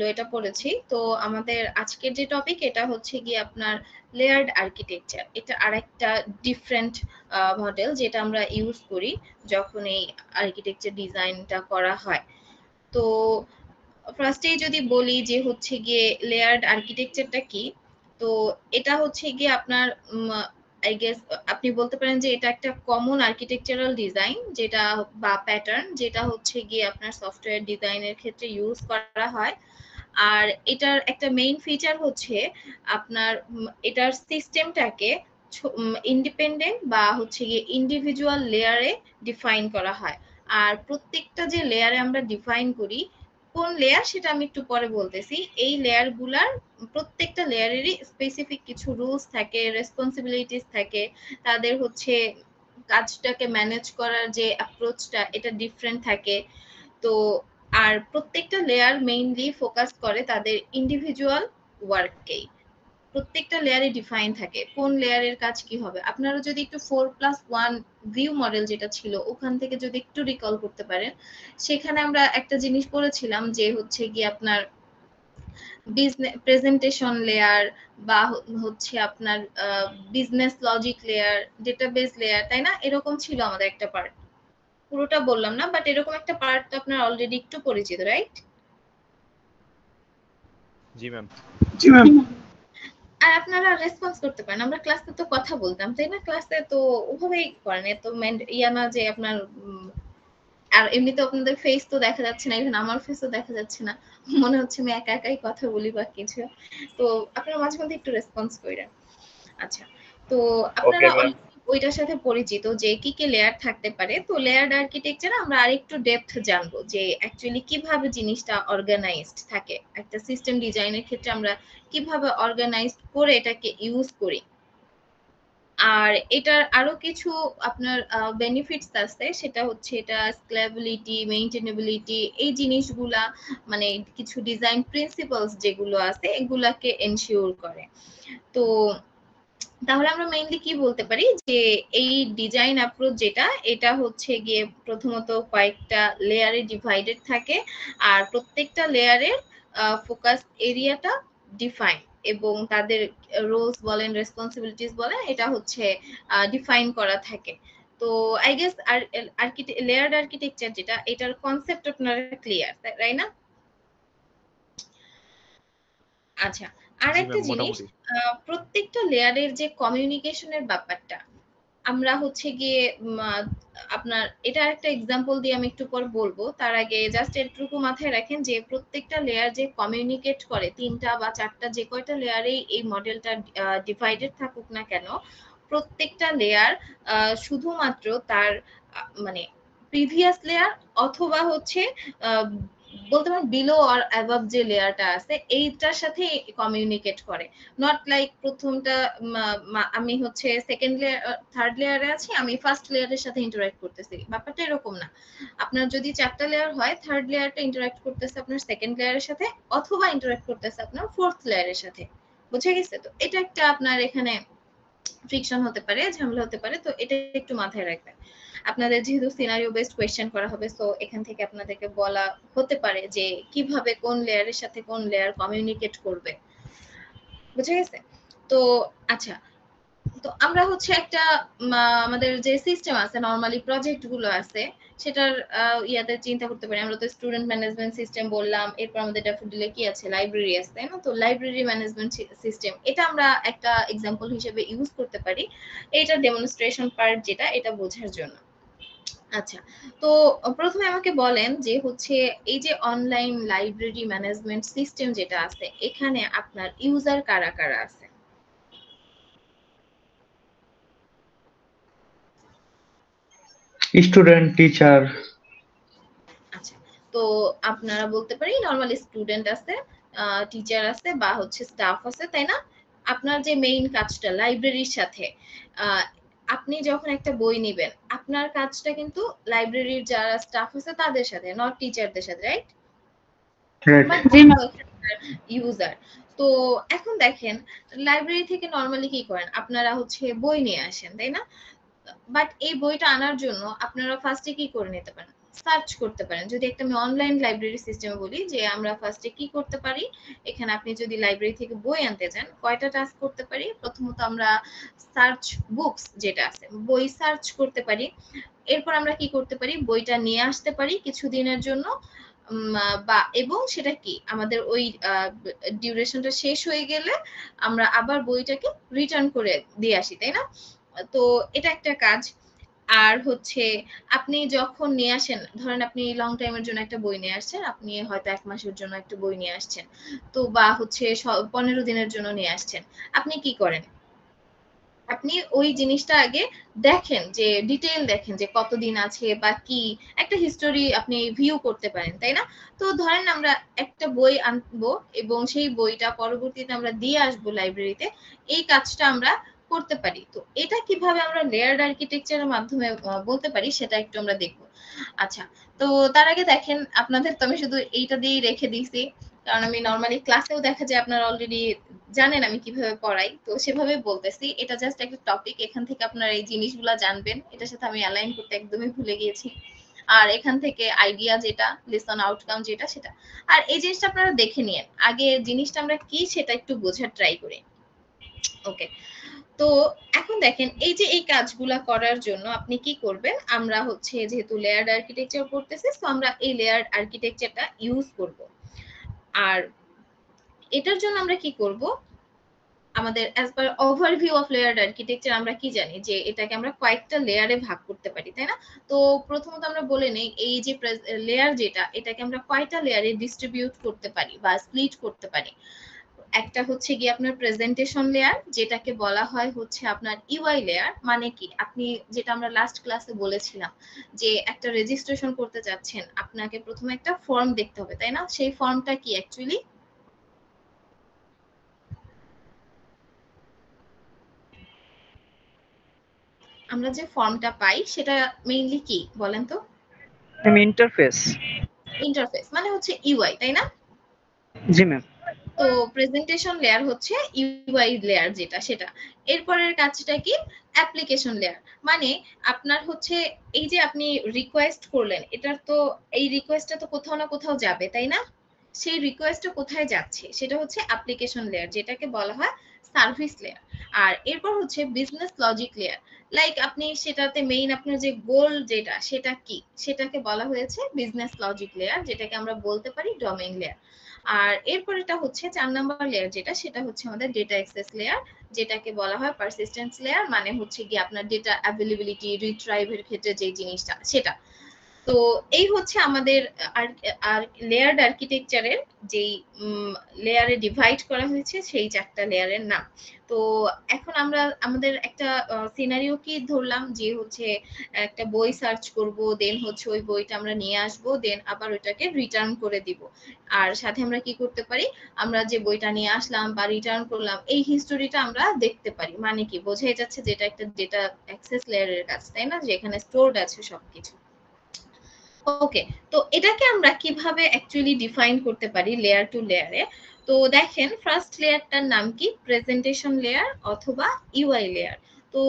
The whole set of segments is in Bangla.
এটা পড়েছি। তো আমাদের আজকের যে টপিক এটা হচ্ছে গিয়ে আপনার লেয়ার্ড আর্কিটেকচার। এটা আরেকটা ডিফারেন্ট মডেল যেটা আমরা ইউজ করি যখন এই আর্কিটেকচার ডিজাইনটা করা হয়। তো ফার্স্টেই যদি বলি যে হচ্ছে গিয়ে লেয়ার্ড আর্কিটেকচারটা কি, তো এটা হচ্ছে গিয়ে আপনার আই গেস আপনি বলতে পারেন যে এটা একটা কমন আর্কিটেকচারাল ডিজাইন যেটা বা প্যাটার্ন যেটা হচ্ছে গিয়ে আপনার সফটওয়্যার ডিজাইনের ক্ষেত্রে ইউজ করা হয়। আর এটার একটা মেইন ফিচার হচ্ছে আপনার এটার সিস্টেমটাকে ইন্ডিপেন্ডেন্ট বা হচ্ছে গিয়ে ইন্ডিভিজুয়াল লেয়ারে ডিফাইন করা হয়। আর প্রত্যেকটা যে লেয়ারে আমরা ডিফাইন করি কোন লেয়ার সেটা আমি একটু পরে বলতেছি। এই লেয়ার গুলার প্রত্যেকটা লেয়ারেরই স্পেসিফিক কিছু রুলস থাকে, রেসপন্সিবিলিটিস থাকে, তাদের হচ্ছে কাজটাকে ম্যানেজ করার যে অ্যাপ্রোচটা এটা ডিফারেন্ট থাকে। তো আর প্রত্যেকটা লেয়ার মেইনলি ফোকাস করে তাদের ইন্ডিভিজুয়াল ওয়ার্ককেই। প্রত্যেকটা লেয়ারে ডিফাইন থাকে কোন লেয়ারের কাজ কি হবে। আপনারা যদি একটু 4+1 ভিউ মডেল যেটা ছিল ওখান থেকে যদি একটু রিকল করতে পারেন, সেখানে আমরা একটা জিনিস পড়েছিলাম যে হচ্ছে গিয়ে আপনার বিজনেস প্রেজেন্টেশন লেয়ার বা হচ্ছে আপনার business logic layer, database layer, তাই না? এরকম ছিল আমাদের একটা পার্ট। পুরোটা বললাম না, বাট এরকম একটা পার্ট তো আপনার অলরেডি একটু পরিচিত, রাইট? জি ম্যাম। জি ম্যাম। আর আপনারা রেসপন্স করতে পারেন। আমরা ক্লাসে তো কথা বলতাম, তাই না? ক্লাসে তো ওভাবেই করেন, এত ইয়া না যে আপনার আর এমনিতে আপনাদের ফেস তো দেখা যাচ্ছে না, ইভেন আমার ফেসও দেখা যাচ্ছে না, মনে হচ্ছে আমি একা একাই কথা বলি বা কিছু। তো আপনারা মাঝে মধ্যে একটু রেসপন্স করেন। আচ্ছা, তো আপনারা ওইটার সাথে পরিচিত যে কি কি লেয়ার থাকতে পারে। তো লেয়ার্ড আর্কিটেকচার আমরা আরেকটু ডেপথ জানবো যে অ্যাকচুয়ালি কিভাবে জিনিসটা অর্গানাইজড থাকে। একটা সিস্টেম ডিজাইনের ক্ষেত্রে আমরা কিভাবে অর্গানাইজড করে এটাকে ইউজ করি। আর এটার আরো কিছু আপনার বেনিফিটস আছে, সেটা হচ্ছে এটা স্কেলেবিলিটি, মেইনটেনেবিলিটি, এই জিনিসগুলা মানে কিছু ডিজাইন প্রিন্সিপালস যেগুলো আছে এগুলাকে এনশিওর করে। তো তাহলে আমরা মেইনলি কি বলতে পারি যে এই ডিজাইন অ্যাপ্রোচ যেটা এটা হচ্ছে গিয়ে প্রথমত কয়েকটা লেয়ারে ডিভাইডেড থাকে। আর প্রত্যেকটা লেয়ারের ফোকাস এরিয়াটা ডিফাইন এবং তাদের রোলস বলেন, রেসপন্সিবিলিটিস বলেন, এটা হচ্ছে ডিফাইন করা থাকে। তো আই গেস লেয়ার্ড আর্কিটেকচার যেটা এটার কনসেপ্ট আপনারা ক্লিয়ার, তাই না? আচ্ছা, আর একটা জিনিস, প্রত্যেকটা লেয়ারের যে কমিউনিকেশনের ব্যাপারটা আমরা হচ্ছে গিয়ে আপনার এটা একটা এক্সাম্পল দিয়ে আমি একটু পর বলবো। তার আগে জাস্ট এটুকু মাথায় রাখেন যে প্রত্যেকটা লেয়ার যে কমিউনিকেট করে, 3টা বা 4টা যে কয়টা লেয়ারেই এই মডেলটা ডিভাইডেড থাকুক না কেন, প্রত্যেকটা লেয়ার শুধুমাত্র তার মানে প্রিভিয়াস লেয়ার অথবা হচ্ছে বলতে পারেন বিলো আর অ্যাবাভ যে লেয়ারটা আছে এইটার সাথে কমিউনিকেট করে। নট লাইক প্রথমটা আমি হচ্ছে সেকেন্ড লেয়ার থার্ড লেয়ারে আছি, আমি ফার্স্ট লেয়ারের সাথে ইন্টারঅ্যাক্ট করতেছি, ব্যাপারটা এরকম না। আপনার যদি 4টা লেয়ার হয়, থার্ড লেয়ারটা ইন্টারঅ্যাক্ট করতেছে আপনার সেকেন্ড লেয়ারের সাথে অথবা ইন্টারঅ্যাক্ট করতেছে আপনার ফোর্থ লেয়ারের সাথে। বুঝে গেছে? তো এটা একটা আপনার এখানে ফ্রিকশন হতে পারে, ঝামেলা হতে পারে, তো এটা একটু মাথায় রাখবেন। আপনাদের যেহেতু সিনারিও বেসড কোয়েশ্চেন করা হবে, সো এখান থেকে আপনাদেরকে বলা হতে পারে যে কিভাবে কোন লেয়ারের সাথে কোন লেয়ার কমিউনিকেট করবে। বুঝে গেছে? তো আচ্ছা, তো আমরা হচ্ছে একটা আমাদের যে সিস্টেম আছে, নরমালি প্রজেক্ট গুলো আছে, সেটার ইয়াতে চিন্তা করতে পারি। আমরা তো স্টুডেন্ট ম্যানেজমেন্ট সিস্টেম বললাম, এরপর আমাদের ড্যাফোডিলে কি আছে, লাইব্রেরি আছে, তাই না? তো লাইব্রেরি ম্যানেজমেন্ট সিস্টেম এটা আমরা একটা এক্সাম্পল হিসেবে ইউজ করতে পারি, এটা ডেমনস্ট্রেশন পার্ট যেটা, এটা বোঝার জন্য। আচ্ছা, তো প্রথমে আমাকে বলেন যে হচ্ছে এই যে অনলাইন লাইব্রেরি ম্যানেজমেন্ট সিস্টেম যেটা আছে, এখানে আপনার ইউজার কারা কারা আছে? Student, teacher. আচ্ছা, তো আপনারা বলতে পারি নরমালি স্টুডেন্ট আছে, টিচার আছে বা হচ্ছে স্টাফ আছে, তাই না? আপনার যে মেইন কাজটা লাইব্রেরির সাথে, আপনি যখন একটা বই নেবেন আপনার কাজটা কিন্তু লাইব্রেরির যারা স্টাফ আছে তাদের সাথে, নট টিচারদের সাথে, রাইট? ইউজার। তো এখন দেখেন লাইব্রেরি থেকে নরমালি কি করেন, আপনারা হচ্ছে বই নিয়ে আসেন, তাই না? বাট এই বইটা আনার জন্য আপনারা ফার্স্টে কি করে নিতে পারেন, সার্চ করতে পারেন। যদি একটা আমি অনলাইন লাইব্রেরি সিস্টেমে বলি যে আমরা ফার্স্টে কি করতে পারি, এখানে আপনি যদি লাইব্রেরি থেকে বই আনতে চান কয়টা টাস্ক করতে পারি? প্রথমত আমরা সার্চ বুকস যেটা আছে বই সার্চ করতে পারি। এরপর আমরা কি করতে পারি? বইটা নিয়ে আসতে পারি কিছুদিনের জন্য, বা এবং সেটা কি আমাদের ওই ডিউরেশনটা শেষ হয়ে গেলে আমরা আবার বইটাকে রিটার্ন করে দিয়ে আসি, তাই না? তো এটা একটা কাজ। আর হচ্ছে আপনি যখন নিয়ে আসেন, ধরেন আপনি লং টাইমের জন্য একটা বই নিয়ে আসছেন, আপনি হয়তো ১ মাসের জন্য একটা বই নিয়ে আসছেন। তো বা হচ্ছে ১৫ দিনের জন্য নিয়ে আসছেন। আপনি কি করেন? আপনি ওই জিনিসটা আগে দেখেন, যে ডিটেইল দেখেন যে কতদিন আছে বা কি, একটা হিস্টোরি আপনি ভিউ করতে পারেন, তাই না? তো ধরেন আমরা একটা বই আনবো এবং সেই বইটা পরবর্তীতে আমরা দিয়ে আসবো লাইব্রেরিতে। এই কাজটা আমরা করতে পারি। তো এটা কিভাবে আমরা লেয়ার্ড আর্কিটেকচারের মাধ্যমে বলতে পারি সেটা একটু আমরা দেখব। আচ্ছা, তো তার আগে দেখেন আপনাদের তো আমি শুধু এইটা দিয়েই রেখে দিয়েছি। কারণ আমি নরমালি ক্লাসেও দেখা যায় আপনারা অলরেডি জানেন আমি কিভাবে পড়াই। তো সেভাবে বলতেছি। এটা জাস্ট একটা টপিক। এখান থেকে আপনারা এই জিনিসগুলা জানবেন। এটার সাথে আমি অ্যালাইন করতে একদমই ভুলে গিয়েছি। আর এখান থেকে আইডিয়া যেটা, লেসন আউটকাম যেটা সেটা। আর এই জিনিসটা আপনারা দেখে নিয়েন। আগে জিনিসটা আমরা কি সেটা একটু বোঝার ট্রাই করি। ওকে। তো এখন দেখেন এই যে এই কাজগুলা করার জন্য আপনি কি করবেন? আমরা হচ্ছে যেহেতু লেয়ার্ড আর্কিটেকচার পড়তেছি, সো আমরা এই লেয়ার্ড আর্কিটেকচারটা ইউজ করব। আর এটার জন্য আমরা কি করব? আমাদের as per overview of layered architecture আমরা কি জানি যে এটাকে আমরা কয়েকটা লেয়ারে ভাগ করতে পারি, তাই না? তো প্রথমত আমরা বলে নেই এই যে লেয়ার যেটা, এটাকে আমরা কয়টা লেয়ারে ডিস্ট্রিবিউট করতে পারি বা স্প্লিট করতে পারি। একটা হচ্ছে গিয়ে আপনার প্রেজেন্টেশন লেয়ার, যেটাকে বলা হয় হচ্ছে আপনার ইউআই লেয়ার। মানে কি, আপনি যেটা আমরা লাস্ট ক্লাসে বলেছিলাম যে একটা রেজিস্ট্রেশন করতে যাচ্ছেন, আপনাকে প্রথমে একটা ফর্ম দেখতে হবে, তাই না? সেই ফর্মটা কি অ্যাকচুয়ালি? আমরা যে ফর্মটা পাই সেটা মেইনলি কি বলেন তো? ইন্টারফেস। ইন্টারফেস মানে হচ্ছে ইউআই, তাই না? জি ম্যাম। তো প্রেজেন্টেশন লেয়ার হচ্ছে ইউআই লেয়ার যেটা সেটা। এরপরের কাজটা কি? Application layer. মানে আপনার হচ্ছে এই যে আপনি রিকোয়েস্ট করলেন, এটার তো এই রিকোয়েস্টটা তো কোথাও না কোথাও যাবে, তাই না? সেই রিকোয়েস্টটা কোথায় যাচ্ছে সেটা হচ্ছে অ্যাপ্লিকেশন লেয়ার, যেটাকে বলা হয় সার্ভিস লেয়ার। আর এরপর হচ্ছে বিজনেস লজিক লেয়ার। লাইক আপনি সেটাতে মেইন আপনার যে গোল যেটা সেটা কি সেটাকে বলা হয়েছে বিজনেস লজিক লেয়ার, যেটাকে আমরা বলতে পারি ডোমেইন লেয়ার। আর এরপরেটা হচ্ছে ৪ নাম্বার লেয়ার যেটা, সেটা হচ্ছে আমাদের ডেটা অ্যাক্সেস লেয়ার, যেটাকে বলা হয় পারসিস্টেন্স লেয়ার। মানে হচ্ছে গিয়ে আপনার ডেটা অ্যাভেলেবিলিটি রিট্রাইভের ক্ষেত্রে যে জিনিসটা সেটা। তো এই হচ্ছে আমাদের আর লেয়ার্ড আর্কিটেকচারের যেই লেয়ারে ডিভাইড করা হয়েছে সেই ৪ টা লেয়ারের নাম। তো এখন আমরা আমাদের একটা সিনারিও কি ধরলাম যে হচ্ছে একটা বই সার্চ করব, দেন হচ্ছে ওই বইটা আমরা নিয়ে আসব, দেন আবার ওইটাকে রিটার্ন করে দিব। আর সাথে আমরা কি করতে পারি? আমরা যে বইটা নিয়ে আসলাম বা রিটার্ন করলাম এই হিস্টোরিটা আমরা দেখতে পারি। মানে কি বোঝাই যাচ্ছে যে এটা একটা ডেটা অ্যাক্সেস লেয়ারের কাজ, তাই না? যেখানে স্টোরড আছে সবকিছু। ওকে, তো এটাকে আমরা কিভাবে অ্যাকচুয়ালি ডিফাইন করতে পারি লেয়ার টু লেয়ারে? তো দেখেন ফার্স্ট লেয়ারটার নাম কি? প্রেজেন্টেশন লেয়ার অথবা ইউআই লেয়ার। তো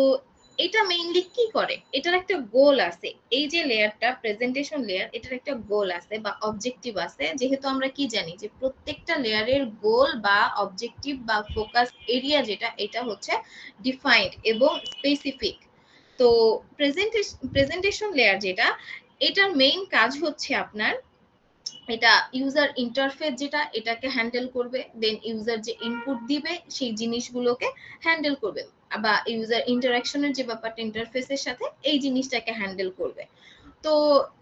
এটা মেইনলি কি করে? এটার একটা গোল আছে। এই যে লেয়ারটা প্রেজেন্টেশন লেয়ার, এটার একটা গোল আছে বা অবজেক্টিভ আছে। যেহেতু আমরা কি জানি যে প্রত্যেকটা লেয়ারের গোল বা অবজেক্টিভ বা ফোকাস এরিয়া যেটা, এটা হচ্ছে ডিফাইন্ড এবং স্পেসিফিক। তো প্রেজেন্টেশন লেয়ার যেটা, এটার মেইন কাজ হচ্ছে আপনার এটা ইউজার ইন্টারফেস যেটা এটাকে হ্যান্ডেল করবে, দেন ইউজার যে ইনপুট দিবে সেই জিনিসগুলোকে হ্যান্ডেল করবে, বা ইউজার ইন্টারাকশনের যে ব্যাপারটা ইন্টারফেসের সাথে এই জিনিসটাকে হ্যান্ডেল করবে। তো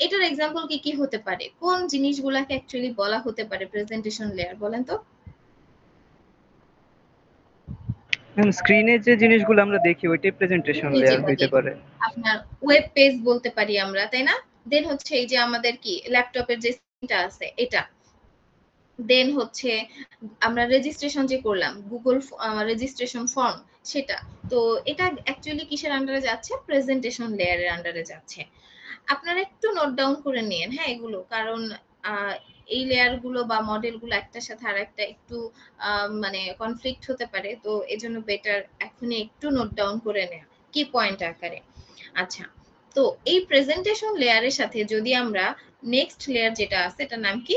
এটার এক্সাম্পল কি কি হতে পারে? কোন জিনিসগুলোকে অ্যাকচুয়ালি বলা হতে পারে প্রেজেন্টেশন লেয়ার বলেন তো? ম্যাম স্ক্রিনে যে জিনিসগুলো আমরা দেখি ওইটাই প্রেজেন্টেশন লেয়ার যেটা হইতে দেখি পারে। আপনার ওয়েব পেজ বলতে পারি আমরা, তাই না? দেন হচ্ছে এই যে আমাদের কি ল্যাপটপের যে স্ক্রিনটা আছে এটা, দেন হচ্ছে আমরা রেজিস্ট্রেশন যে করলাম গুগল রেজিস্ট্রেশন ফর্ম সেটা। তো এটা অ্যাকচুয়ালি কিসের আন্ডারে যাচ্ছে? প্রেজেন্টেশন লেয়ারের আন্ডারে যাচ্ছে। আপনারা একটু নোট ডাউন করে নিন, হ্যাঁ, এগুলো। কারণ এই লেয়ার গুলো বা মডেল গুলো একটার সাথে আরেকটা একটু মানে কনফ্লিক্ট হতে পারে। তো এজন্য বেটার এখনই একটু নোট ডাউন করে নেওয়া কি পয়েন্ট আকারে। আচ্ছা, তো এই প্রেজেন্টেশন লেয়ারের সাথে যদি আমরা নেক্সট লেয়ার যেটা আছে এটার নাম কি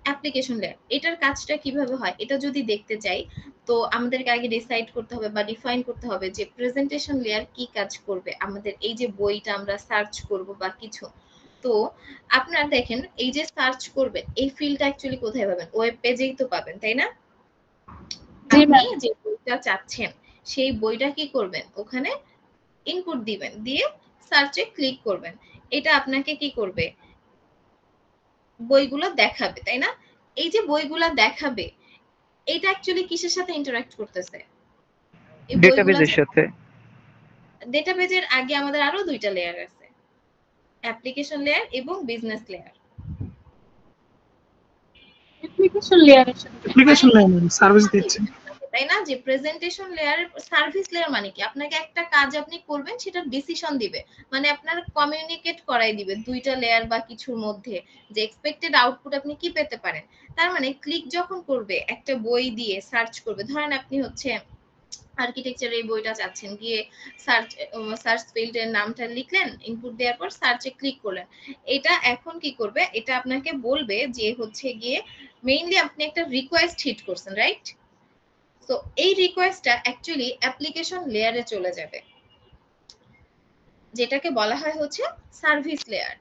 অ্যাপ্লিকেশন লেয়ার, এটার কাজটা কিভাবে হয় এটা যদি দেখতে চাই তো আমাদেরকে আগে ডিসাইড করতে হবে বা ডিফাইন করতে হবে যে প্রেজেন্টেশন লেয়ার কি কাজ করবে আমাদের এই যে বইটা আমরা সার্চ করব বা কিছু। তো আপনারা দেখেন এই যে সার্চ করবেন এই ফিল্ডটা অ্যাকচুয়ালি কোথায় পাবেন? ওয়েব পেজেই তো পাবেন, তাই না? আপনি যে বইটা চাচ্ছেন সেই বইটা কি করবেন? ওখানে ইনপুট দিবেন, দিয়ে সার্চে ক্লিক করবেন। এটা আপনাকে কি করবে? বইগুলো দেখাবে, তাই না? এই যে বইগুলা দেখাবে এটা অ্যাকচুয়ালি কিসের সাথে ইন্টারঅ্যাক্ট করতেছে? এই বইগুলা ডেটাবেজের সাথে। ডেটাবেজের আগে আমাদের আরো দুইটা লেয়ার আছে, অ্যাপ্লিকেশন লেয়ার এবং বিজনেস লেয়ার। অ্যাপ্লিকেশন লেয়ারের সাথে অ্যাপ্লিকেশন লেয়ার সার্ভিস দিচ্ছে, তাই না? যে প্রেজেন্টেশন লেয়ার সার্ভিস লেয়ার মানে কি? আপনাকে একটা কাজ আপনি করবেন সেটা ডিসিশন দিবে, মানে আপনার কমিউনিকেট করাই দিবে দুইটা লেয়ার বা কিছুর মধ্যে যে এক্সপেক্টেড আউটপুট আপনি কি পেতে পারেন। তার মানে ক্লিক যখন করবে একটা বই দিয়ে সার্চ করবে, ধরেন আপনি হচ্ছে আর্কিটেকচার এই বইটা চাচ্ছেন, গিয়ে সার্চ ফিল্ডের নামটা লিখলেন, ইনপুট দেওয়ার পর সার্চে ক্লিক করলেন। এটা এখন কি করবে? এটা আপনাকে বলবে যে হচ্ছে গিয়ে মেইনলি আপনি একটা রিকোয়েস্ট হিট করছেন, রাইট? তো এই রিকোয়েস্টটা অ্যাকচুয়ালি অ্যাপ্লিকেশন লেয়ারে চলে যাবে, যেটাকে বলা হয় হচ্ছে সার্ভিস লেয়ার।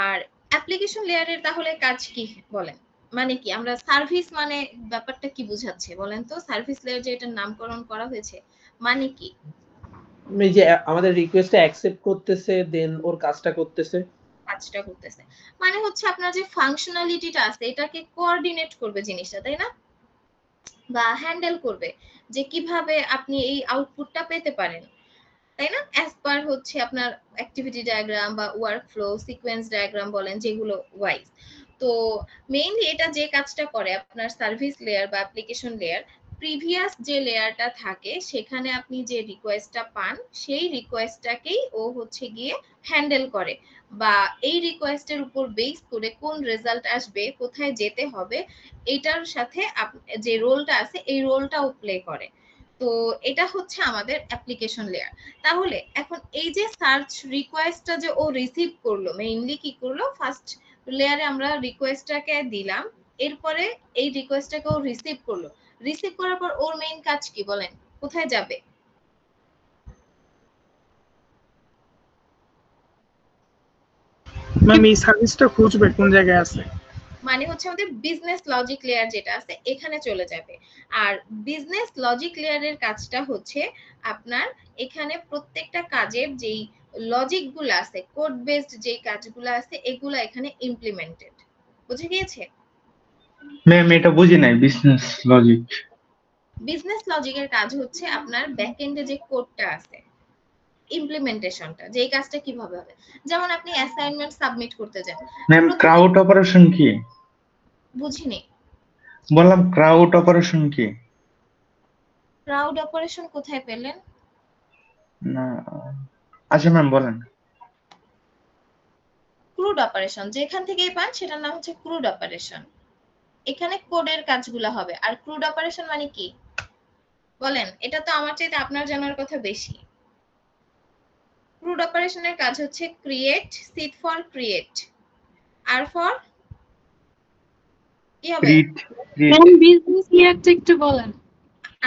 আর অ্যাপ্লিকেশন লেয়ারের তাহলে কাজ কি বলেন? মানে কি আমরা সার্ভিস মানে ব্যাপারটা কি বুঝাচ্ছে বলেন তো? সার্ভিস লেয়ার যে এটার নামকরণ করা হয়েছে মানে কি? এই যে আমাদের রিকোয়েস্টটা অ্যাকসেপ্ট করতেছে, দেন ওর কাজটা করতেছে। কাজটা করতেছে মানে হচ্ছে আপনার যে ফাংশনালিটিটা আছে এটাকে কোঅর্ডিনেট করবে জিনিসটা, তাই না? বা হ্যান্ডেল করবে যে কিভাবে আপনি এই আউটপুটটা পেতে পারেন, তাই না? অ্যাজ পার হচ্ছে আপনার অ্যাক্টিভিটি ডায়াগ্রাম বা ওয়ার্ক ফ্লো সিকোয়েন্স ডায়াগ্রাম বলেন যেগুলো ওয়াইজ। তো মেইনলি এটা যে কাজটা করে আপনার সার্ভিস লেয়ার বা অ্যাপ্লিকেশন লেয়ার, প্রিভিয়াস যে লেয়ারটা থাকে সেখানে আপনি যে রিকোয়েস্টটা পান সেই রিকোয়েস্টটাকেই ও হচ্ছে গিয়ে হ্যান্ডেল করে, বা এই রিকোয়েস্টের উপর বেস করে কোন রেজাল্ট আসবে, কোথায় যেতে হবে, এটার সাথে যে রোলটা আছে এই রোলটাও প্লে করে। তো এটা হচ্ছে আমাদের অ্যাপ্লিকেশন লেয়ার। তাহলে এখন এই যে সার্চ রিকোয়েস্টটা যে ও রিসিভ করলো, মেইনলি কি করলো? ফার্স্ট লেয়ারে আমরা রিকোয়েস্টটাকে দিলাম, এরপরে এই রিকোয়েস্টটাকে ও রিসিভ করলো। রিসিভ করার পর ওর মেইন কাজ কি বলেন? কোথায় যাবে? ম্যাম এই সার্ভিসটা খুঁজবে কোন জায়গায় আছে, মানে হচ্ছে আমাদের বিজনেস লজিক লেয়ার যেটা আছে এখানে চলে যাবে। আর বিজনেস লজিক লেয়ারের কাজটা হচ্ছে আপনার এখানে প্রত্যেকটা কাজের যেই লজিক গুলো আছে, কোড বেসড যে কাজগুলো আছে এগুলো এখানে ইমপ্লিমেন্টেড। বুঝে গিয়েছে? ম্যাম এটা বুঝি নাই বিজনেস লজিক। বিজনেস লজিকের কাজ হচ্ছে আপনার ব্যাকএন্ডে যে কোডটা আছে ইমপ্লিমেন্টেশনটা, যেই কাজটা কিভাবে হবে। যেমন আপনি অ্যাসাইনমেন্ট সাবমিট করতে যান। ম্যাম ক্রাউড অপারেশন কি? বুঝিনি। বললাম ক্রাউড অপারেশন কি? ক্রাউড অপারেশন কোথায় পেলেন? না আচ্ছা ম্যাম বলেন। ক্রুড অপারেশন যেখান থেকেই পান সেটার নাম হচ্ছে ক্রুড অপারেশন। এখানে কোডের কাজগুলো হবে। আর ক্রুড অপারেশন মানে কি বলেন? এটা তো আমার চাইতে আপনার জানার কথা বেশি। ক্রুড অপারেশনের কাজ হচ্ছে ক্রিয়েট, সিট ফর ক্রিয়েট, আর ফর কি হবে? ম্যাম বিজনেস লেয়ারটা একটু বলেন।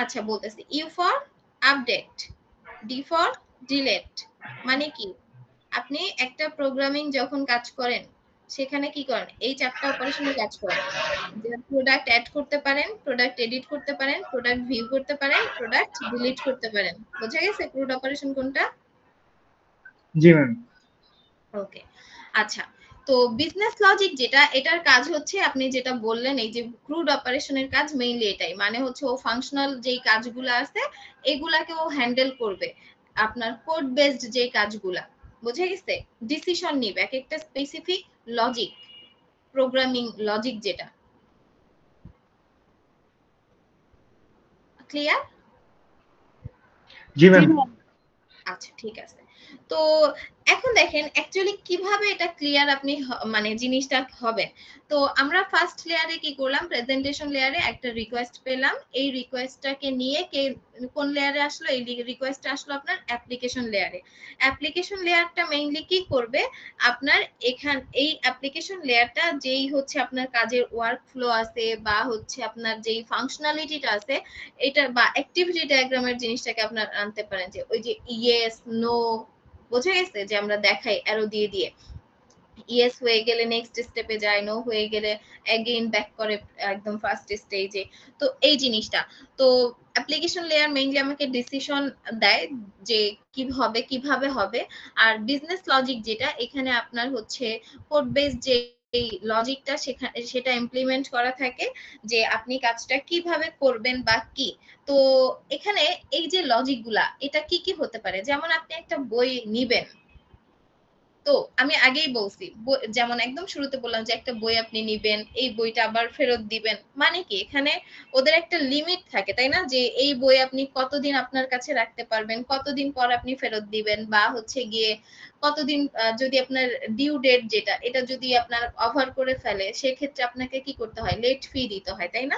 আচ্ছা বলতেছি, U for update, D for delete. মানে কি? আপনি একটা প্রোগ্রামিং যখন কাজ করেন সেখানে কি করেন? এই চারটা অপারেশনে কাজ করেন। যে প্রোডাক্ট অ্যাড করতে পারেন, প্রোডাক্ট এডিট করতে পারেন, প্রোডাক্ট ভিউ করতে পারেন, প্রোডাক্ট ডিলিট করতে পারেন। বোঝা গেছে ক্রুড অপারেশন কোনটা? জি ম্যাম। ওকে আচ্ছা, তো বিজনেস লজিক যেটা এটার কাজ হচ্ছে আপনি যেটা বললেন এই যে ক্রুড অপারেশনের কাজ মেইনলি এটাই, মানে হচ্ছে ও ফাংশনাল যেই কাজগুলো আছে এগুলাকে ও হ্যান্ডেল করবে, আপনার কোড বেসড যে কাজগুলা। বুঝে গেছে? ডিসিশন নিবে এক একটা স্পেসিফিক লজিক, প্রোগ্রামিং লজিক যেটা। ক্লিয়ার? জি ম্যাম। আচ্ছা ঠিক আছে। তো এখন দেখেন অ্যাকচুয়ালি কিভাবে এটা ক্লিয়ার আপনি মানে জিনিসটা হবে। তো আমরা ফার্স্ট লেয়ারে কি করলাম, প্রেজেন্টেশন লেয়ারে একটা রিকোয়েস্ট পেলাম। এই রিকোয়েস্টটাকে নিয়ে কোন লেয়ারে আসলো, এই রিকোয়েস্টটা আসলো আপনার অ্যাপ্লিকেশন লেয়ারে। অ্যাপ্লিকেশন লেয়ারটা মেইনলি কি করবে, আপনার এই অ্যাপ্লিকেশন লেয়ারটা যেই হচ্ছে আপনার কাজের ওয়ার্ক ফ্লো আছে বা হচ্ছে আপনার যেই ফাংশনালিটিটা আছে, এটা বা অ্যাক্টিভিটি ডায়াগ্রামের জিনিসটাকে আপনার আনতে পারেন, যে ওই যে ইয়েস নো বোঝা গেছে, যে আমরা দেখাই অ্যারো দিয়ে দিয়ে, ইয়েস হয়ে গেলে নেক্সট স্টেপে যায়, নো হয়ে গেলে এগেইন ব্যাক করে একদম ফার্স্ট স্টেজে। তো এই জিনিসটা, তো অ্যাপ্লিকেশন লেয়ার মেইনলি আমাকে ডিসিশন দেয় যে কিভাবে হবে। আর বিজনেস লজিক যেটা, এখানে আপনার হচ্ছে কোড বেস যে এই লজিকটা সেটা ইমপ্লিমেন্ট করা থাকে, যে আপনি কাজটা কিভাবে করবেন বা কি। তো এখানে এই যে লজিক গুলা, এটা কি কি হতে পারে, যেমন আপনি একটা বই নিবেন, তো আমি আগেই বলছি, যেমন একদম শুরুতে বললাম যে একটা বই আপনি নিবেন, এই বইটা আবার ফেরত দিবেন, মানে কি এখানে ওদের একটা লিমিট থাকে, তাই না, যে এই বই আপনি কতদিন আপনার কাছে রাখতে পারবেন, কতদিন পর আপনি ফেরত দিবেন, বা হচ্ছে গিয়ে কতদিন যদি আপনার ডিউ ডেট যেটা, এটা যদি আপনার ওভার করে ফেলে, সেক্ষেত্রে আপনাকে কি করতে হয়, লেট ফি দিতে হয়, তাই না।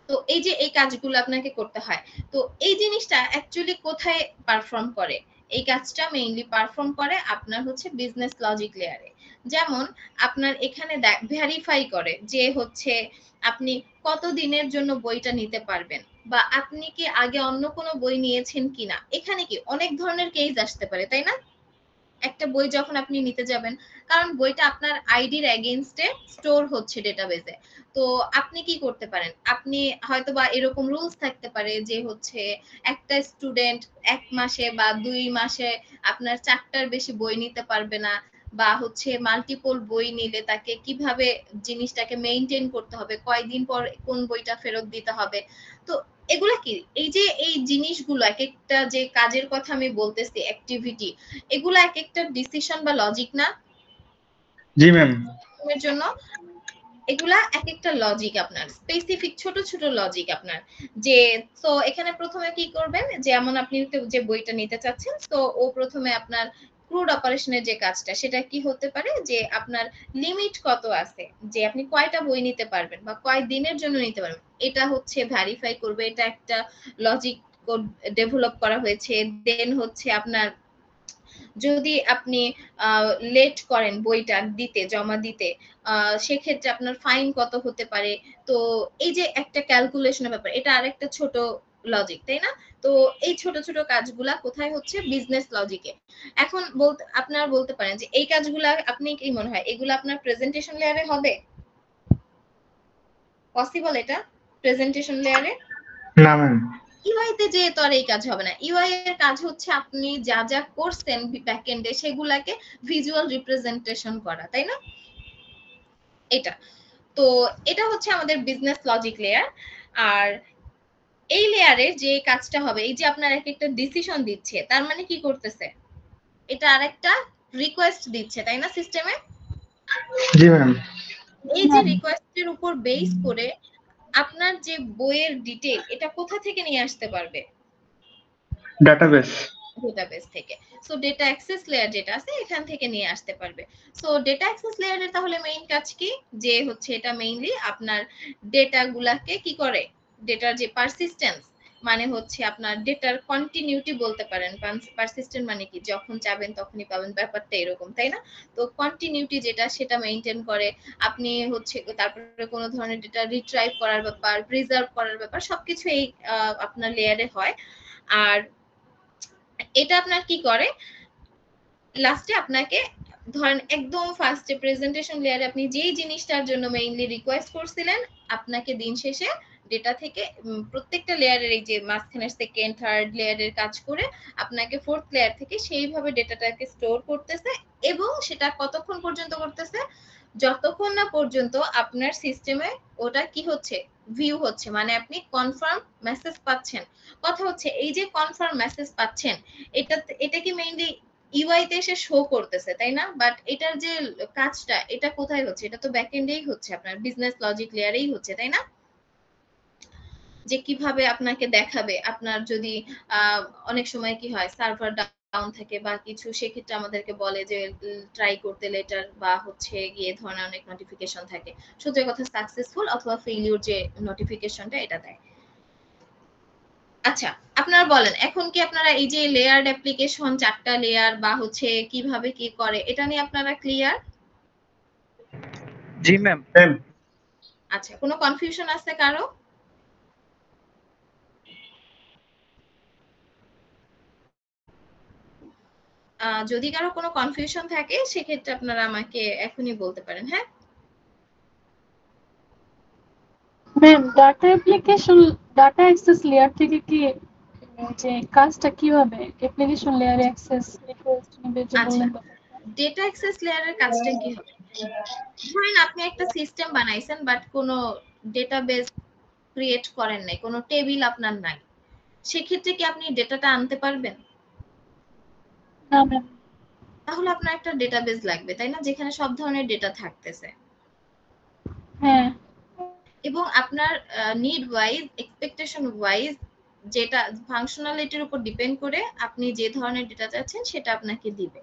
তো এই যে এই কাজগুলো আপনাকে করতে হয়। তো এই জিনিসটা অ্যাকচুয়ালি কোথায় পারফর্ম করে, এই কাজটা মেইনলি পারফর্ম করে আপনার হচ্ছে বিজনেস লজিক লেয়ারে। যেমন আপনার এখানে ভেরিফাই করে যে হচ্ছে আপনি কত দিনের জন্য বইটা নিতে পারবেন, বা আপনি কি আগে অন্য কোনো বই নিয়েছেন কিনা। এখানে কি অনেক ধরনের কেস আসতে পারে, তাই না। একটা বই যখন আপনি নিতে যাবেন, কারণ বইটা আপনার আইডির এগেইনস্টে স্টোর হচ্ছে ডেটাবেসে। তো আপনি কি করতে পারেন, আপনি হয়তোবা এরকম রুলস থাকতে পারে যে হচ্ছে একটা স্টুডেন্ট 1 মাসে বা 2 মাসে আপনার 4টার বেশি বই নিতে পারবে না, বা হচ্ছে মাল্টিপল বই নিলে তাকে কিভাবে জিনিসটাকে মেইনটেইন করতে হবে, কয়দিন পর কোন বইটা ফেরত দিতে হবে। তো এগুলা কি, এই যে এই জিনিসগুলো এক একটা যে কাজের কথা আমি বলতেছি, অ্যাক্টিভিটি, এগুলা এক একটা ডিসিশন বা লজিক না জি ম্যাম। এর জন্য। এগুলা এক একটা লজিক, আপনার স্পেসিফিক ছোট ছোট লজিক আপনার। যে তো এখানে প্রথমে কি করবেন, যেমন আপনি যে বইটা নিতে চাচ্ছেন, তো ও প্রথমে আপনার ক্রুড অপারেশনের যে কাজটা, সেটা কি হতে পারে, যে আপনার লিমিট কত আছে, যে আপনি কয়টা বই নিতে পারবেন বা কয় দিনের জন্য নিতে পারবেন, এটা হচ্ছে ভেরিফাই করবে। এটা একটা লজিক কোড ডেভেলপ করা হয়েছে। দেন হচ্ছে আপনার যদি আপনি লেট করেন বইটা দিতে, জমা দিতে, সেক্ষেত্রে আপনার ফাইন কত হতে পারে। তো এই যে একটা ক্যালকুলেশনের ব্যাপার, এটা আরেকটা ছোট লজিক, তাই না। তো এই ছোট ছোট কাজগুলা কোথায় হচ্ছে, বিজনেস লজিকে। এখন আপনারা বলতে পারেন যে এই কাজগুলা আপনি কি মনে হয় এগুলো আপনার প্রেজেন্টেশন লেয়ারে হবে, পসিবল এটা প্রেজেন্টেশন লেয়ারে। না ম্যাম। ইউআই তে যে তো আর এই কাজ হবে না। ইউআই এর কাজ হচ্ছে আপনি যা যা করছেন ব্যাকএন্ডে, সেগুলাকে ভিজুয়াল রিপ্রেজেন্টেশন করা, তাই না। এটা তো এটা হচ্ছে আমাদের বিজনেস লজিক লেয়ার। আর এই লেয়ারে যে কাজটা হবে, এই যে আপনার এক একটা ডিসিশন দিচ্ছে, তার মানে কি করতেছে, এটা আরেকটা রিকোয়েস্ট দিচ্ছে, তাই না, সিস্টেমে। জি ম্যাম। এই যে রিকোয়েস্টের উপর বেস করে আপনার যে বইয়ের ডিটেইল, এটা কোথা থেকে নিয়ে আসতে পারবে, ডাটাবেস। ডেটাবেস থেকে। সো ডেটা অ্যাক্সেস লেয়ার যেটা আছে, এখান থেকে নিয়ে আসতে পারবে। সো ডেটা অ্যাক্সেস লেয়ারের তাহলে মেইন কাজ কি, যে হচ্ছে এটা মেইনলি আপনার ডেটা গুলাকে কি করে, ডেটার যে পারসিস্টেন্স, মানে হচ্ছে আপনার ডেটার কন্টিনিউটি বলতে পারেন। পারসিস্টেন্ট মানে কি, যখন চাবেন তখনই পাবেন, ব্যাপারটা এরকম, তাই না। তো কন্টিনিউটি যেটা, সেটা মেইনটেইন করে। আপনি হচ্ছে তারপরে কোনো ধরনের ডেটা রিট্রাইভ করার ব্যাপার, প্রিজার্ভ করার ব্যাপার, সবকিছু এই আপনার লেয়ারে হয়। আর এটা আপনার কি করে, লাস্টে আপনাকে ধরেন একদম ফার্স্টে প্রেজেন্টেশন লেয়ারে আপনি যেই জিনিসটার জন্য মেইনলি রিকোয়েস্ট করছিলেন, আপনাকে দিন শেষে ডেটা থেকে প্রত্যেকটা লেয়ারের এই যে মাঝখানের সেকেন্ড থার্ড লেয়ারের কাজ করে আপনাকে ফোর্থ লেয়ার থেকে সেইভাবে ডেটাটাকে স্টোর করতেছে। এবং সেটা কতক্ষণ পর্যন্ত করতেছে, যতক্ষণ না পর্যন্ত আপনার সিস্টেমে ওটা কি হচ্ছে, ভিউ হচ্ছে, মানে আপনি কনফার্ম মেসেজ পাচ্ছেন। কথা হচ্ছে এই যে কনফার্ম মেসেজ পাচ্ছেন, এটা কি মেইনলি ইউআই তে এসে শো করতেছে, তাই না। বাট এটার যে কাজটা, এটা কোথায় হচ্ছে, এটা তো ব্যাকএন্ডেই হচ্ছে, আপনার বিজনেস লজিক লেয়ারেই হচ্ছে, তাই না। যে কিভাবে আপনাকে দেখাবে, আপনার যদি অনেক সময় কি হয়, সার্ভার ডাউন থাকে বা কিছু, সেক্ষেত্রে আমাদেরকে বলে যে ট্রাই করতে লেটার বা হচ্ছে গিয়ে ধরনের অনেক নোটিফিকেশন থাকে। সোজা কথা সাকসেসফুল অথবা ফেইলিউর যে নোটিফিকেশনটা এটা দেয়। আচ্ছা, আপনারা বলেন এখন কি আপনারা এই যে লেয়ার্ড অ্যাপ্লিকেশন 4টা লেয়ার বা হচ্ছে কিভাবে কি করে এটা নিয়ে আপনারা ক্লিয়ার? জি ম্যাম। আচ্ছা, কোনো কনফিউশন আছে কারো? যদি কারো কোনো কনফিউশন থাকে সেক্ষেত্রে আপনারা আমাকে এখনই বলতে পারেন। হ্যাঁ ma'am, data application data access layer থেকে কি যে কাজটা কিভাবে অ্যাপ্লিকেশন লেয়ারে অ্যাক্সেস রিকোয়েস্ট নেবে যে আচ্ছা, বললেন? ডেটা অ্যাক্সেস লেয়ারের কাজটা কি হবে? ধরেন আপনি একটা সিস্টেম বানাইছেন বাট কোনো ডেটাবেস ক্রিয়েট করেন নাই, কোনো টেবিল আপনার নাই, সেক্ষেত্রে কি আপনি ডেটাটা আনতে পারবেন? না ম্যাম। তাহলে আপনার একটা ডেটাবেস লাগবে, তাই না, যেখানে সব ধরনের ডেটা থাকতেছে হ্যাঁ। এবং আপনার নিড ওয়াইজ, এক্সপেকটেশন ওয়াইজ, যেটা ফাংশনালিটির উপর ডিপেন্ড করে আপনি যে ধরনের ডেটা চাচ্ছেন সেটা আপনাকে দিবে।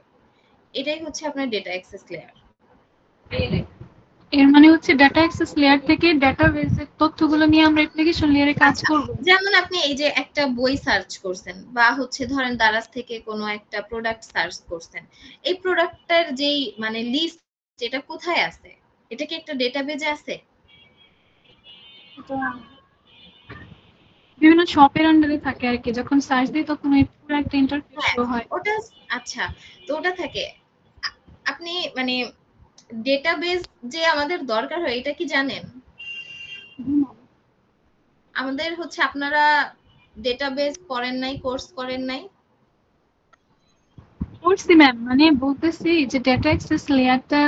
এটাই হচ্ছে আপনার ডেটা অ্যাক্সেস লেয়ার। এর মানে হচ্ছে ডাটা অ্যাক্সেস লেয়ার থেকে ডাটাবেসের তথ্যগুলো নিয়ে আমরা অ্যাপ্লিকেশন লেয়ারে কাজ করব। যেমন আপনি এই যে একটা বই সার্চ করছেন বা হচ্ছে ধরেন দারাজ থেকে কোনো একটা প্রোডাক্ট সার্চ করছেন, এই প্রোডাক্টটার যেই মানে লিস্ট এটা কোথায় আছে? এটা কি একটা ডেটাবেজে আছে? বিভিন্ন শপের আন্ডারে থাকে আর কি, যখন সার্চ দিই তখন ওই পুরো একটা ইন্টারফেস হ্যাঁ, শো হয়। ওটা আচ্ছা, তো ওটা থাকে। আপনি মানে ডেটাবেজ যে আমাদের দরকার হয় এটা কি জানেন? আমাদের হচ্ছে আপনারা ডেটাবেজ পড়েন নাই, কোর্স করেন নাই? করছি ম্যাম, মানে বলতেছি যে ডাটা অ্যাক্সেস লেয়ারটা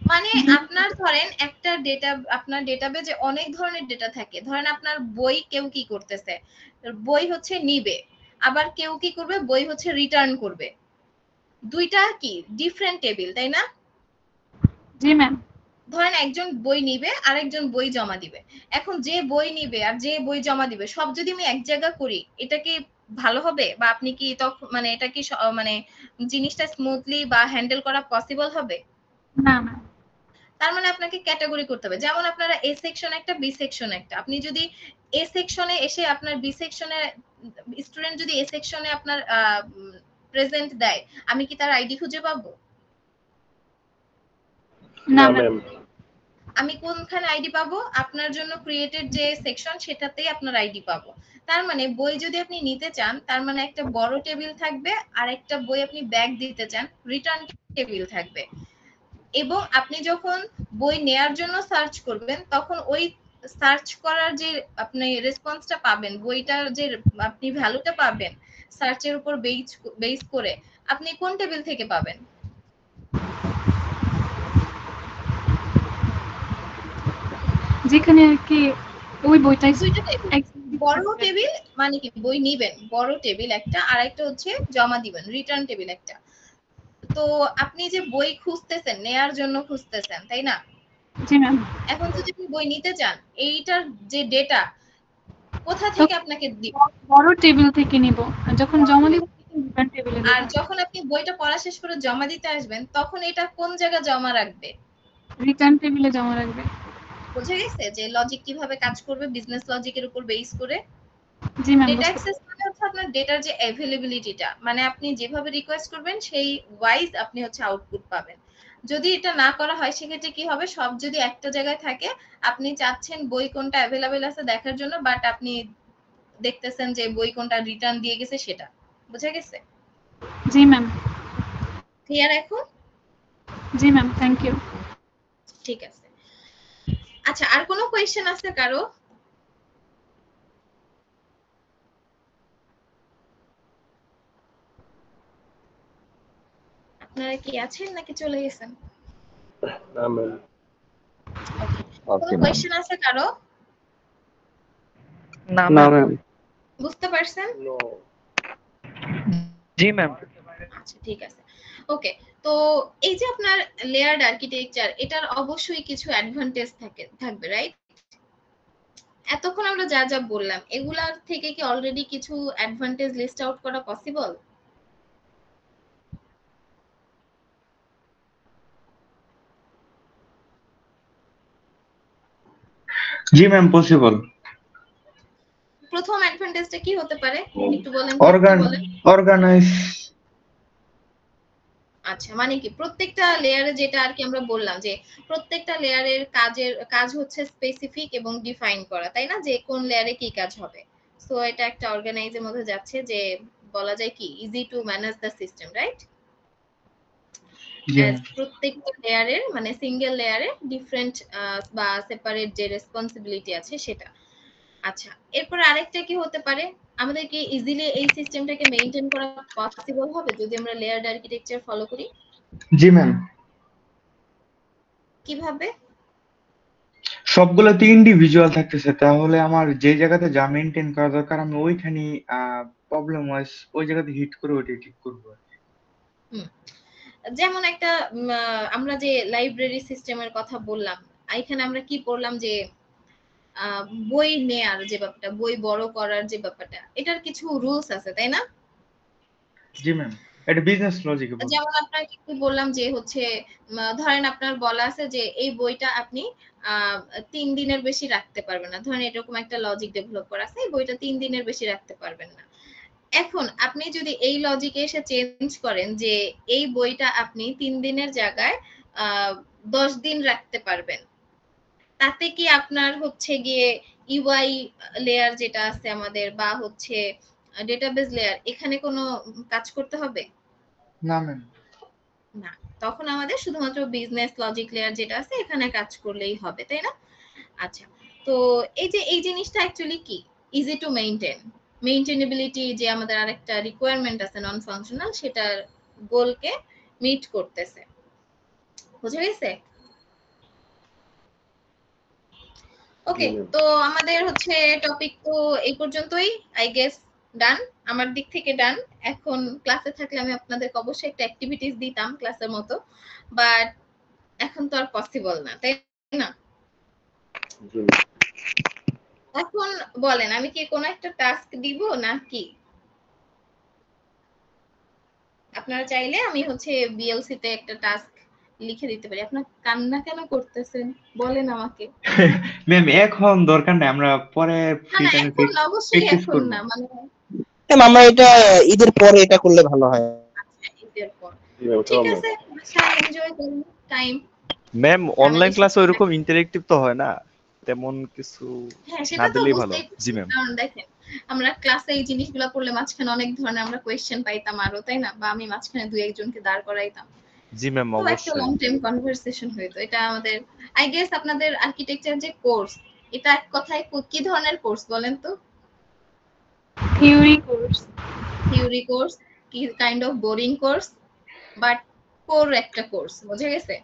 মানে আপনার ধরেন একটা ডেটা, আপনার ডেটাবেজে অনেক ধরনের ডেটা থাকে। ধরেন আপনার বই কেউ কি করতেছে, বই হচ্ছে নিবে, আবার কেউ কি করবে, বই হচ্ছে রিটার্ন করবে। দুইটা কি ডিফারেন্ট টেবিল, তাই না? জি ম্যাম। ধরেন একজন বই নিবে আর একজন বই জমা দিবে। এখন যে বই নিবে আর যে বই জমা দিবে সব যদি আমি এক জায়গা করি এটা কি ভালো হবে? বা আপনি কি তখন মানে এটা কি মানে জিনিসটা স্মুথলি বা হ্যান্ডেল করা পসিবল হবে? না ম্যাম। তার মানে আপনাকে ক্যাটাগরি করতে হবে। যেমন আপনারা এ সেকশন একটা, বি সেকশন একটা। আপনি যদি এ সেকশনে এসে আপনার বি সেকশনে স্টুডেন্ট যদি এ সেকশনে আপনার প্রেজেন্ট দেয়, আমি কি তার আইডি খুঁজে পাবো? না ম্যাম। আমি কোনখানে আইডি পাবো? আপনার জন্য ক্রিয়েটেড যে সেকশন সেটাতেই আপনার আইডি পাবো। তার মানে বই যদি আপনি নিতে চান, তার মানে একটা বড় টেবিল থাকবে, আর একটা বই আপনি ব্যাক দিতে চান, রিটার্ন টেবিল থাকবে। এবং আপনি যখন বই নেয়ার জন্য সার্চ করবেন তখন ওই সার্চ করার যে আপনি রেসপন্সটা পাবেন, বইটার যে আপনি ভ্যালুটা পাবেন সার্চের উপর বেস করে, আপনি কোন টেবিল থেকে পাবেন? যেখানে আর কি ওই বইটাই দুইটা টেবিল। বড় টেবিল মানে কি বই নিবেন, বড় টেবিল একটা, আর একটা হচ্ছে জমা দিবেন, রিটার্ন টেবিল একটা। তো আপনি যে বই খুঁজতেছেন, নেয়ার জন্য খুঁজতেছেন, তাই না? জি ম্যাম। এখন যদি আপনি বই নিতে চান, এইটার যে ডেটা কোথা থেকে আপনাকে দিবে? বড় টেবিল থেকে নিব, আর যখন জমা দিব রিটার্ন টেবিলে আর দেব। যখন আপনি বইটা পড়া শেষ করে জমা দিতে আসবেন তখন এটা কোন জায়গায় জমা রাখবে? রিটার্ন টেবিলে জমা রাখবে। বুঝে গেছে যে লজিক কিভাবে কাজ করবে, বিজনেস লজিকের উপর বেস করে? জি ম্যাম। ডেটা অ্যাক্সেস মানে হচ্ছে আপনার ডেটার যে অ্যাভেলেবিলিটিটা, মানে আপনি যেভাবে রিকোয়েস্ট করবেন সেই ওয়াইজ আপনি হচ্ছে আউটপুট পাবেন। যদি এটা না করা হয় সেক্ষেত্রে কি হবে, সব যদি একটা জায়গায় থাকে, আপনি চাচ্ছেন বই কোনটা অ্যাভেলেবেল আছে দেখার জন্য, বাট আপনি দেখতেছেন যে বই কোনটা রিটার্ন দিয়ে গেছে সেটা। বুঝে গেছে? জি ম্যাম। ক্লিয়ার এখন? জি ম্যাম, থ্যাংক ইউ। ঠিক আছে। আচ্ছা, আর কোনো কোয়েশ্চেন আছে কারো? আপনারা কি আছেন নাকি চলে গেছেন? না ম্যাম। কোনো কোয়েশ্চেন আছে কারো? না না ম্যাম। ম্যাম। বুঝতে পারছেন? জি ম্যাম। আচ্ছা, ঠিক আছে। ওকে, তো এই যে আপনার লেয়ার্ড আর্কিটেকচার, এটার অবশ্যই কিছু অ্যাডভান্টেজ থাকবে, রাইট? এতক্ষণ আমরা যা যা বললাম এগুলার থেকে কি অলরেডি কিছু অ্যাডভান্টেজ লিস্ট আউট করা পসিবল? জি ম্যাম পসিবল। প্রথম অ্যাডভান্টেজটা কি হতে পারে একটু বলেন তো, কি বলেন? অর্গানাইজ। আচ্ছা, মানে কি প্রত্যেকটা লেয়ারে যেটা আর কি আমরা বললাম যে প্রত্যেকটা লেয়ারের কাজ হচ্ছে স্পেসিফিক এবং ডিফাইন করা, তাই না, যে কোন লেয়ারে কি কাজ হবে। সো এটা একটা অর্গানাইজের মধ্যে যাচ্ছে, যে বলা যায় কি easy to manage the system, right? জি প্রত্যেকটা লেয়ারের মানে সিঙ্গেল লেয়ারে ডিফারেন্ট বা সেপারেট যে রেসপন্সিবিলিটি আছে সেটা। আচ্ছা, এরপর আরেকটা কি হতে পারে, আমাদের কি ইজিলি এই সিস্টেমটাকে মেইনটেইন করা পসিবল হবে যদি আমরা লেয়ারড আর্কিটেকচার ফলো করি? জি ম্যাম। কিভাবে? সবগুলোতে ইন্ডিভিজুয়াল থাকতেছে, তাহলে আমার যে জায়গাতে যা মেনটেন করা দরকার আমি ওইখানে প্রবলেম ওয়াইজ ওই জায়গাতে হিট করে ওইটাই ঠিক করবো। যেমন একটা আমরা যে লাইব্রেরি সিস্টেমের কথা বললাম, এখানে আমরা কি পড়লাম যে বই নেয়ার যে ব্যাপারটা, বই বড় করার যে ব্যাপারটা, এটার কিছু রুলস আছে, তাই না? জি ম্যাম, এটা বিজনেস লজিক। যেমন আপনাকে কি বললাম যে হচ্ছে ধরেন আপনার বলা আছে যে এই বইটা আপনি 3 দিনের বেশি রাখতে পারবেন না, ধরেন এরকম একটা লজিক ডেভেলপ করা আছে, এই বইটা 3 দিনের বেশি রাখতে পারবেন না। এখন আপনি যদি এই লজিকে এসে চেঞ্জ করেন যে এই বইটা আপনি 3 দিনের জায়গায় 10 দিন রাখতে পারবেন, তাতে কি আপনার হচ্ছে গিয়ে ইউআই লেয়ার যেটা আছে আমাদের বা হচ্ছে ডেটাবেস লেয়ার, এখানে কোনো কাজ করতে হবে না ম্যাম। না, তখন আমাদের শুধুমাত্র বিজনেস লজিক লেয়ার যেটা আছে এখানে কাজ করলেই হবে, তাই না? আচ্ছা, তো এই যে এই জিনিসটা অ্যাকচুয়ালি কি ইজি টু মেইনটেনেবিলিটি যে আমাদের আরেকটা রিকোয়ারমেন্ট আছে নন ফাংশনাল, সেটার গোলকে মিট করতেছে। বুঝা গেছে? ওকে, তো আমাদের হচ্ছে টপিক তো এই পর্যন্তই, আই গেস ডান, আমার দিক থেকে ডান। এখন ক্লাসে থাকলে আমি আপনাদেরকে অবশ্যই একটা অ্যাক্টিভিটিস দিতাম ক্লাসের মতো, বাট এখন তো আর পসিবল না, তাই না? এখন বলেন আমি কি কোনো একটা টাস্ক দিব নাকি? আপনারা চাইলে আমি হচ্ছে বিএলসি তে একটা টাস্ক লিখে দিতে পারি। আপনারা কান্না কেন করতেছেন বলেন আমাকে। ম্যাম এখন দরকার নাই, আমরা পরে ফ্রি না টাইমে এখন অবশ্যই প্র্যাকটিস এখন করব। না, মানে আমরা এটা ঈদের পরে এটা করলে ভালো হয়। ঈদের পর ঠিক আছে, বাসায় এনজয় করুন টাইম। ম্যাম অনলাইন ক্লাসে ওইরকম ইন্টারেক্টিভ তো হয় না, তেমন কিছু হ্যাঁ না সেটা তো দিলেই ভালো। বুঝতেই জি পারছি, ম্যাম। কারণ দেখেন আমরা ক্লাসে এই জিনিসগুলো পড়লে মাঝখানে অনেক ধরনের আমরা কোয়েশ্চেন পাইতাম আরো, তাই না, বা আমি মাঝখানে দুই একজনকে দাঁড় করাইতাম, জি ম্যাম তো একটা অবশ্যই। লং টাইম কনভারসেশন হইতো। এটা আমাদের আই গেস আপনাদের আর্কিটেকচার যে কোর্স, এটা এক কথায় কি ধরনের কোর্স বলেন তো? Theory course. থিওরি কোর্স, কি kind of boring course, but core একটা কোর্স, বুঝে গেছে?